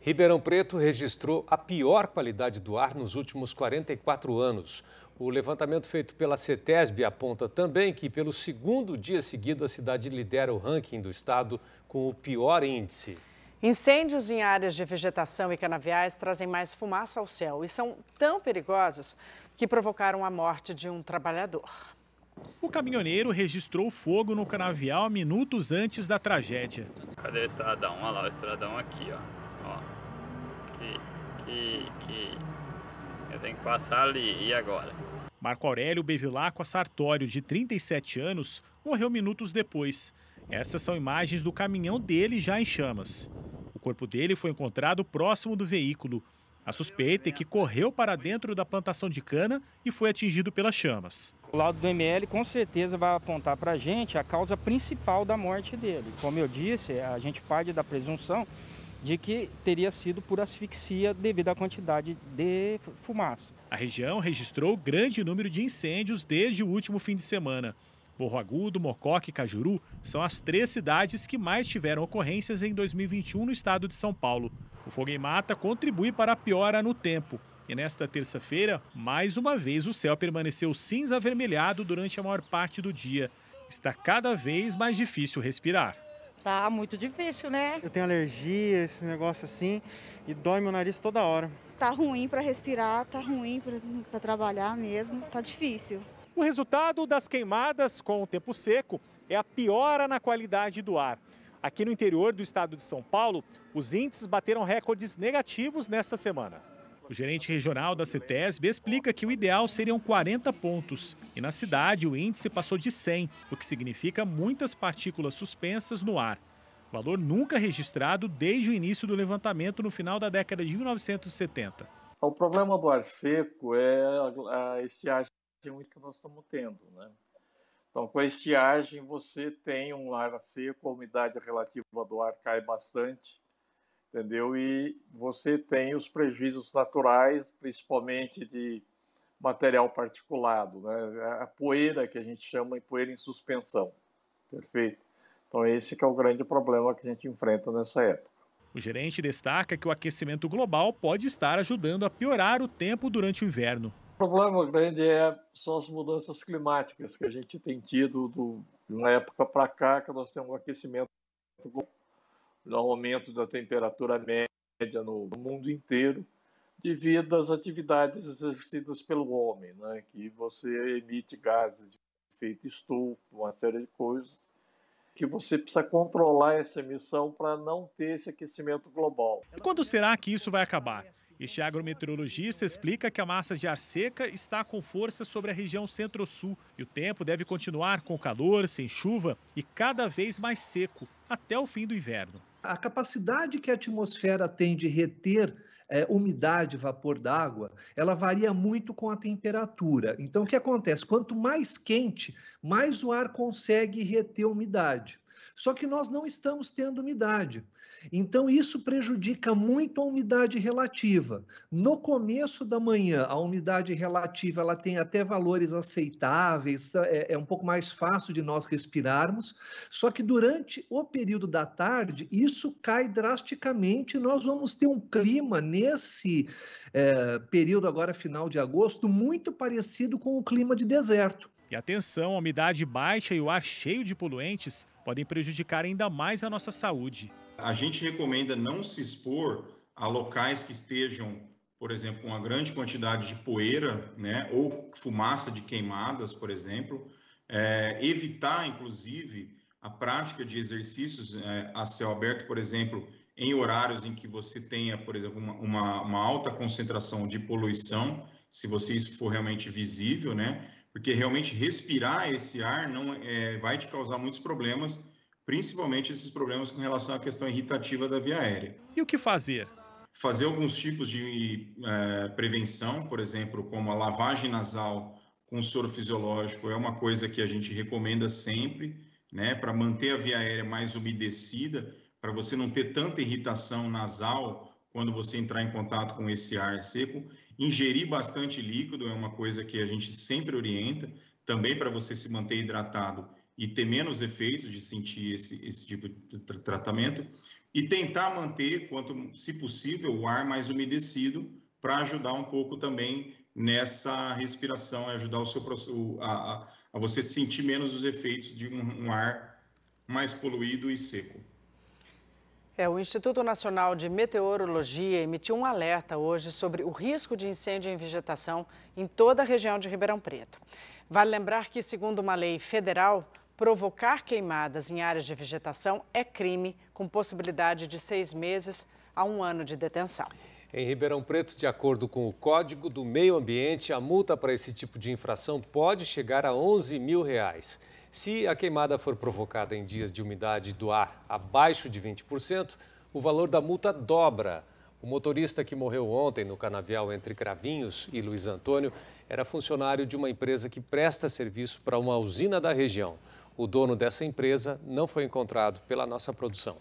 Ribeirão Preto registrou a pior qualidade do ar nos últimos 44 anos. O levantamento feito pela CETESB aponta também que, pelo segundo dia seguido, a cidade lidera o ranking do estado com o pior índice. Incêndios em áreas de vegetação e canaviais trazem mais fumaça ao céu e são tão perigosos que provocaram a morte de um trabalhador. O caminhoneiro registrou fogo no canavial minutos antes da tragédia. Cadê o estradão? Olha lá o estradão aqui, ó. Que eu tenho que passar ali, e agora? Marco Aurélio Bevilacqua Sartório, de 37 anos, morreu minutos depois. Essas são imagens do caminhão dele já em chamas. O corpo dele foi encontrado próximo do veículo. A suspeita é que correu para dentro da plantação de cana e foi atingido pelas chamas. O laudo do ML com certeza vai apontar para a gente a causa principal da morte dele. Como eu disse, a gente parte da presunção de que teria sido por asfixia devido à quantidade de fumaça. A região registrou grande número de incêndios desde o último fim de semana. Morro Agudo, Mococa e Cajuru são as 3 cidades que mais tiveram ocorrências em 2021 no estado de São Paulo. O fogo em mata contribui para a piora no tempo. E nesta terça-feira, mais uma vez, o céu permaneceu cinza avermelhado durante a maior parte do dia. Está cada vez mais difícil respirar. Tá muito difícil, né? Eu tenho alergia, esse negócio assim, e dói meu nariz toda hora. Tá ruim para respirar, tá ruim para trabalhar mesmo, tá difícil. O resultado das queimadas com o tempo seco é a piora na qualidade do ar. Aqui no interior do estado de São Paulo, os índices bateram recordes negativos nesta semana. O gerente regional da CETESB explica que o ideal seriam 40 pontos. E na cidade o índice passou de 100, o que significa muitas partículas suspensas no ar. Valor nunca registrado desde o início do levantamento no final da década de 1970. O problema do ar seco é a estiagem que nós estamos tendo, né? Então, com a estiagem, você tem um ar seco, a umidade relativa do ar cai bastante, entendeu? E você tem os prejuízos naturais, principalmente de material particulado, né? A poeira, que a gente chama de poeira em suspensão, perfeito? Então, esse que é o grande problema que a gente enfrenta nessa época. O gerente destaca que o aquecimento global pode estar ajudando a piorar o tempo durante o inverno. O problema grande são as mudanças climáticas que a gente tem tido de uma época para cá, que nós temos um aquecimento global, um aumento da temperatura média no mundo inteiro, devido às atividades exercidas pelo homem, né? Que você emite gases de efeito estufa, uma série de coisas, que você precisa controlar essa emissão para não ter esse aquecimento global. E quando será que isso vai acabar? Este agrometeorologista explica que a massa de ar seca está com força sobre a região centro-sul e o tempo deve continuar com calor, sem chuva e cada vez mais seco até o fim do inverno. A capacidade que a atmosfera tem de reter umidade, vapor d'água, ela varia muito com a temperatura. Então, o que acontece? Quanto mais quente, mais o ar consegue reter umidade. Só que nós não estamos tendo umidade. Então, isso prejudica muito a umidade relativa. No começo da manhã, a umidade relativa ela tem até valores aceitáveis, é um pouco mais fácil de nós respirarmos, só que durante o período da tarde, isso cai drasticamente e nós vamos ter um clima nesse período agora, final de agosto, muito parecido com o clima de deserto. E atenção, a umidade baixa e o ar cheio de poluentes podem prejudicar ainda mais a nossa saúde. A gente recomenda não se expor a locais que estejam, por exemplo, com uma grande quantidade de poeira, né, ou fumaça de queimadas, por exemplo. Evitar, inclusive, a prática de exercícios a céu aberto, por exemplo, em horários em que você tenha, por exemplo, uma alta concentração de poluição, se isso for realmente visível, né? Porque realmente respirar esse ar não vai te causar muitos problemas, principalmente esses problemas com relação à questão irritativa da via aérea. E o que fazer? Fazer alguns tipos de prevenção, por exemplo, como a lavagem nasal com soro fisiológico, é uma coisa que a gente recomenda sempre, né, para manter a via aérea mais umedecida, para você não ter tanta irritação nasal quando você entrar em contato com esse ar seco. Ingerir bastante líquido é uma coisa que a gente sempre orienta, também para você se manter hidratado e ter menos efeitos de sentir esse tipo de tratamento. e tentar manter, se possível, o ar mais umedecido para ajudar um pouco também nessa respiração, ajudar a você sentir menos os efeitos de um ar mais poluído e seco. O Instituto Nacional de Meteorologia emitiu um alerta hoje sobre o risco de incêndio em vegetação em toda a região de Ribeirão Preto. Vale lembrar que, segundo uma lei federal, provocar queimadas em áreas de vegetação é crime, com possibilidade de 6 meses a 1 ano de detenção. Em Ribeirão Preto, de acordo com o Código do Meio Ambiente, a multa para esse tipo de infração pode chegar a R$ 11.000. Se a queimada for provocada em dias de umidade do ar abaixo de 20%, o valor da multa dobra. O motorista que morreu ontem no canavial entre Cravinhos e Luiz Antônio era funcionário de uma empresa que presta serviço para uma usina da região. O dono dessa empresa não foi encontrado pela nossa produção.